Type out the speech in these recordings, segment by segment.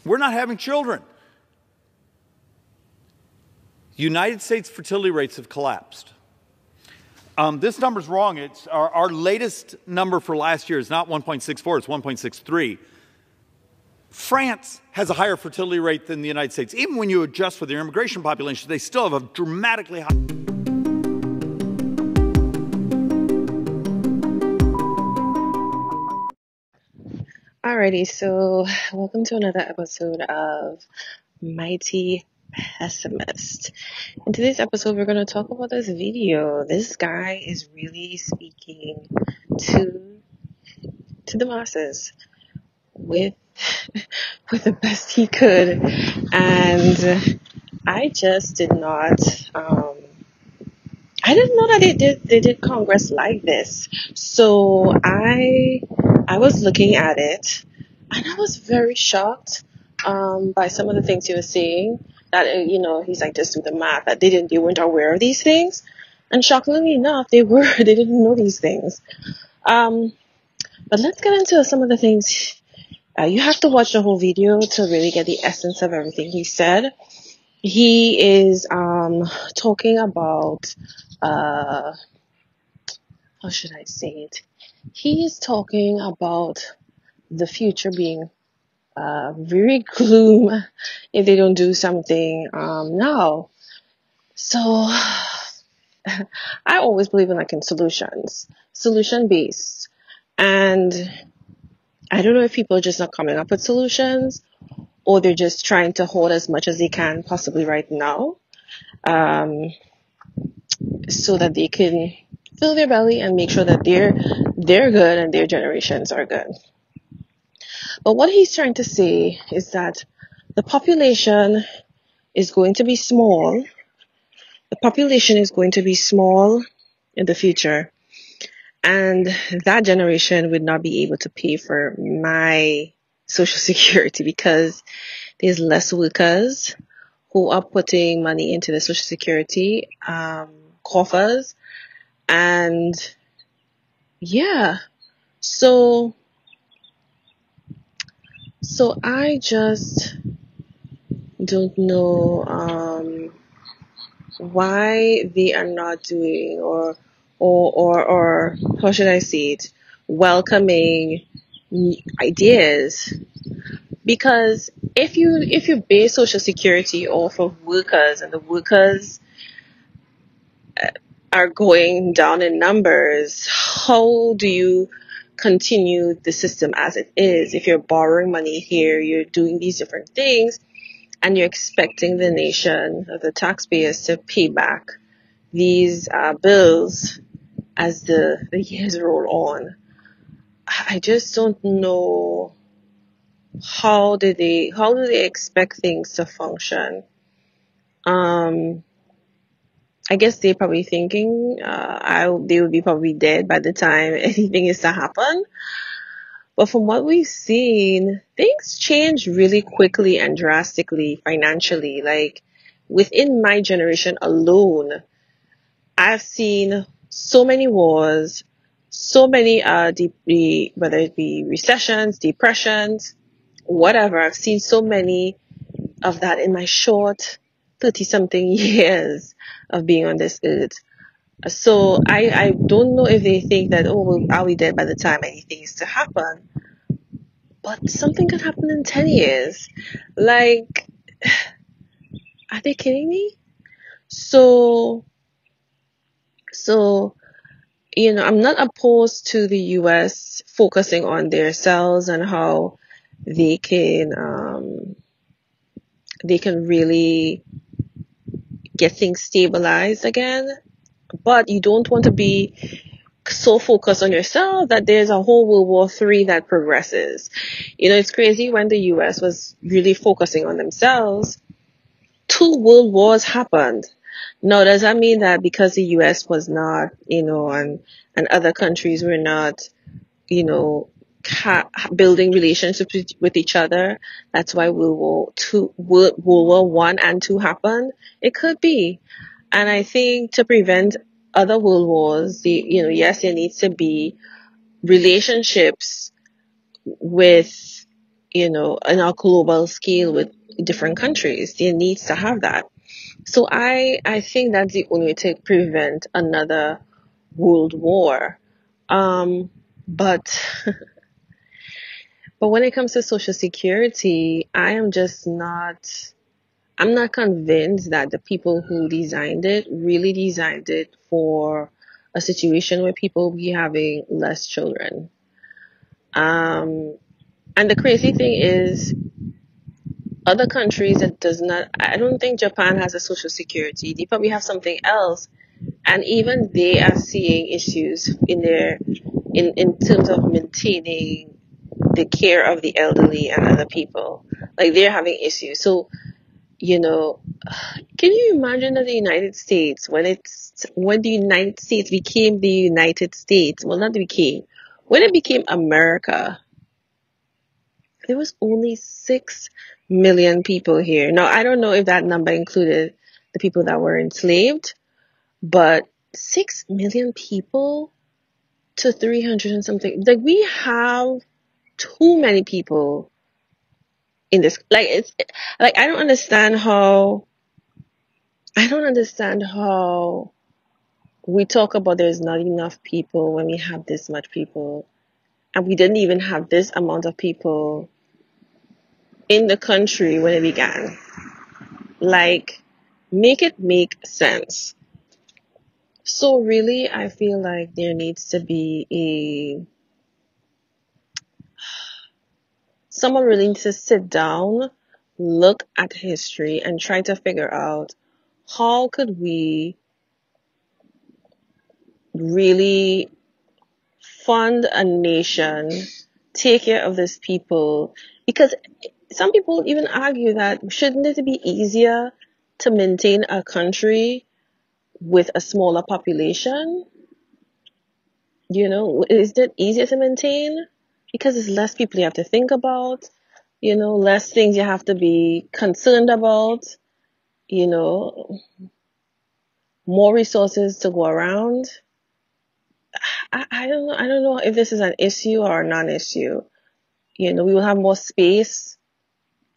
We're not having children. United States fertility rates have collapsed. This number's wrong. It's our latest number for last year is not 1.64, it's 1.63. France has a higher fertility rate than the United States. Even when you adjust for their immigration population, they still have a dramatically high. Alrighty, so welcome to another episode of Mighty Pessimist. In today's episode, we're going to talk about this video. This guy is really speaking to the masses with the best he could, and I just did not. I didn't know that they did Congress like this. So I was looking at it, and I was very shocked by some of the things he was saying. That he's like, just do the math. That they weren't aware of these things, and shockingly enough, they didn't know these things. But let's get into some of the things. You have to watch the whole video to really get the essence of everything he said. He is talking about how should I say it? He is talking about the future being very gloom if they don't do something now. So I always believe in solution based, and I don't know if people are just not coming up with solutions, or they're just trying to hold as much as they can possibly right now, so that they can fill their belly and make sure that they're good and their generations are good. But what he's trying to say is that the population is going to be small. The population is going to be small in the future, and that generation would not be able to pay for my Social Security because there's less workers who are putting money into the Social Security coffers. And yeah, so I just don't know why they are not doing or how should I say it, welcoming ideas. Because if you base Social Security off of workers, and the workers are going down in numbers, how do you continue the system as it is? If you're borrowing money here, you're doing these different things, and you're expecting the nation, the taxpayers, to pay back these bills as the years roll on. I just don't know how do they expect things to function. I guess they're probably thinking they would be probably dead by the time anything is to happen. But from what we've seen, things change really quickly and drastically financially. Like within my generation alone, I've seen so many wars, so many whether it be recessions, depressions, whatever. I've seen so many of that in my short 30-something years of being on this earth. So I don't know if they think that, are we dead by the time anything is to happen? But something could happen in 10 years. Like, are they kidding me? So I'm not opposed to the US focusing on their cells and how they can really get things stabilized again. But you don't want to be so focused on yourself that there's a whole World War III that progresses. It's crazy. When the US was really focusing on themselves, 2 world wars happened. Now, does that mean that because the US was not, and other countries were not, building relationships with each other, that's why World War One and Two happened? It could be. And I think to prevent other world wars, yes, there needs to be relationships with, in our global scale with different countries. There needs to have that. So I think that's the only way to prevent another world war. Um, but but when it comes to Social Security, I'm not convinced that the people who designed it really designed it for a situation where people will be having less children. Um, and the crazy thing is, other countries that does not, I don't think Japan has a social security. They probably have something else. And even they are seeing issues in terms of maintaining the care of the elderly and other people. Like they're having issues. So, you know, can you imagine that the United States, when the United States became the United States, well, not became, when it became America, there was only 6 million people here. Now, I don't know if that number included the people that were enslaved, but 6 million people to 300 and something. Like, we have too many people in this. Like, I don't understand how we talk about there's not enough people when we have this much people. And we didn't even have this amount of people in the country when it began. Like, make it make sense. So really, I feel like there needs to be someone really needs to sit down, look at history, and try to figure out how could we really fund a nation, take care of these people, because some people even argue that shouldn't it be easier to maintain a country with a smaller population? Is it easier to maintain? Because there's less people you have to think about, less things you have to be concerned about, you know, more resources to go around. I don't know. I don't know if this is an issue or a non-issue. We will have more space.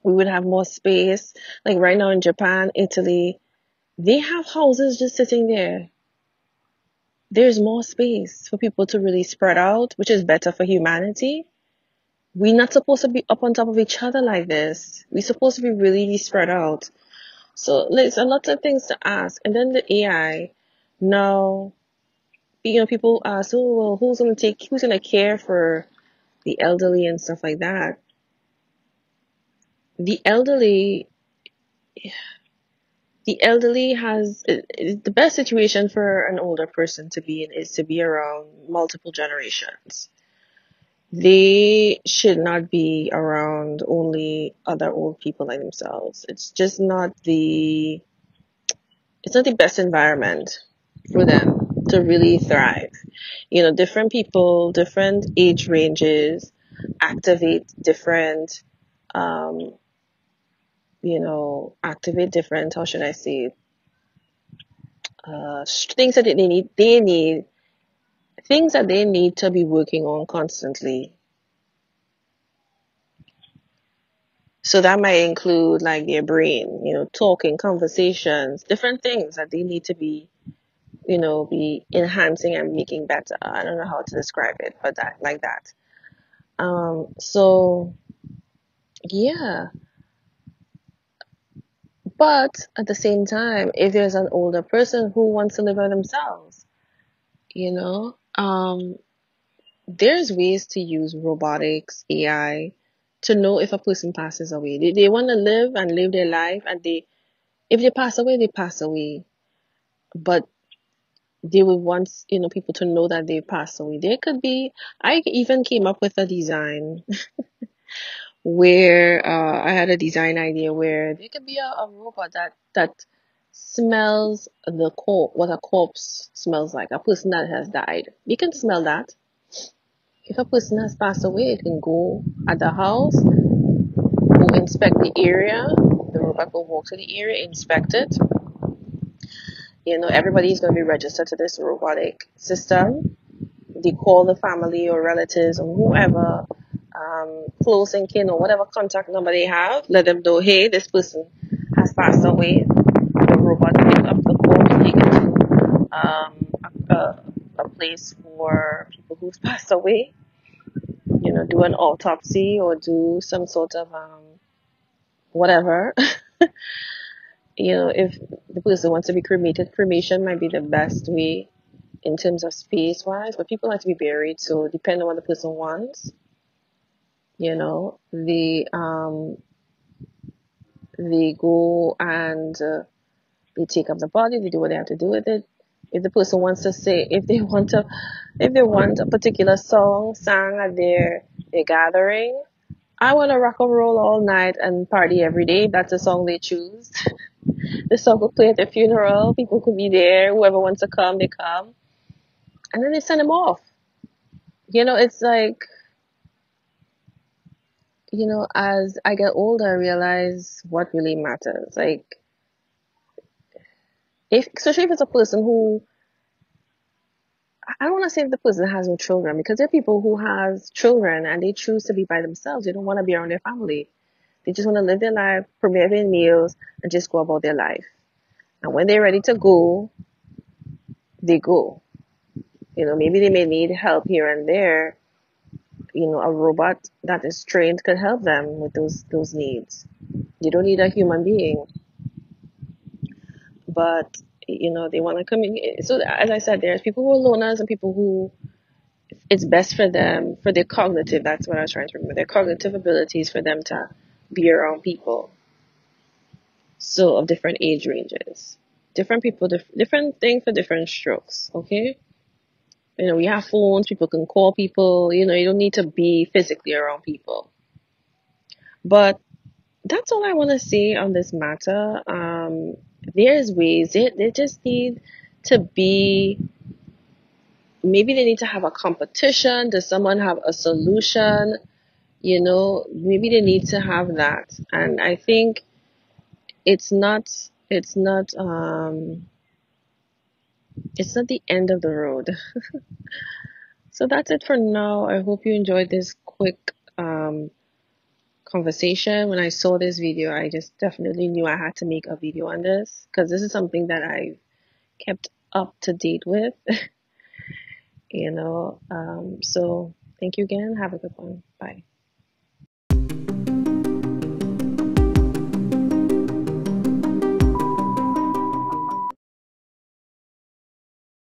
We would have more space. Like right now in Japan, Italy, they have houses just sitting there. There's more space for people to really spread out, which is better for humanity. We're not supposed to be up on top of each other like this. We're supposed to be really spread out. So there's a lot of things to ask. And then the AI. Now, people ask, oh, well, who's going to care for the elderly and stuff like that? The elderly, has the best situation for an older person to be in is to be around multiple generations. They should not be around only other old people like themselves. It's just it's not the best environment for them to really thrive. Different people, different age ranges activate different, um, how should I say it? Things that they need things that they need to be working on constantly. So that might include like their brain, talking, conversations, different things that they need to be enhancing and making better. I don't know how to describe it, but that like that. So yeah, but at the same time, if there's an older person who wants to live by themselves, you know, um, there's ways to use robotics, AI, to know if a person passes away. They want to live and live their life, and if they pass away, they pass away. But they would want, people to know that they passed away. There could be, I even came up with a design where I had a design idea where there could be a robot that smells what a corpse smells like, a person that has died. You can smell that. If a person has passed away, it can go at the house, go inspect the area. The robot will walk to the area, inspect it. Everybody's going to be registered to this robotic system. They call the family or relatives or whoever, close and kin or whatever contact number they have, let them know, hey, this person has passed away. The robot will pick up the call, take it to a place for people who've passed away, do an autopsy or do some sort of whatever. If the person wants to be cremated, cremation might be the best way in terms of space wise, but people like to be buried, so depending on what the person wants, they go and they take up the body, they do what they have to do with it. If the person wants to say, if they want a particular song sang at their gathering, I want to rock and roll all night and party every day. That's the song they choose. The song will play at their funeral. People could be there. Whoever wants to come, they come. And then they send them off. It's like, as I get older, I realize what really matters. Like, especially if it's a person who, I don't want to say if the person has no children, because there are people who has children and they choose to be by themselves. They don't want to be around their family. They just want to live their life, prepare their meals, and just go about their life. And when they're ready to go, they go. Maybe they may need help here and there. A robot that is trained could help them with those needs. You don't need a human being. But, they want to communicate. So as I said, there's people who are loners and people who it's best for them, for their cognitive, that's what I was trying to remember, their cognitive abilities for them to be around people. So of different age ranges. Different people, different thing for different strokes, okay? We have phones, people can call people, you don't need to be physically around people. But that's all I want to say on this matter. There's ways, they just need to be, maybe they need to have a competition. Does someone have a solution? Maybe they need to have that. And I think it's not the end of the road. So that's it for now. I hope you enjoyed this quick conversation. When I saw this video, I just definitely knew I had to make a video on this because this is something that I've kept up to date with. So thank you again. Have a good one. Bye.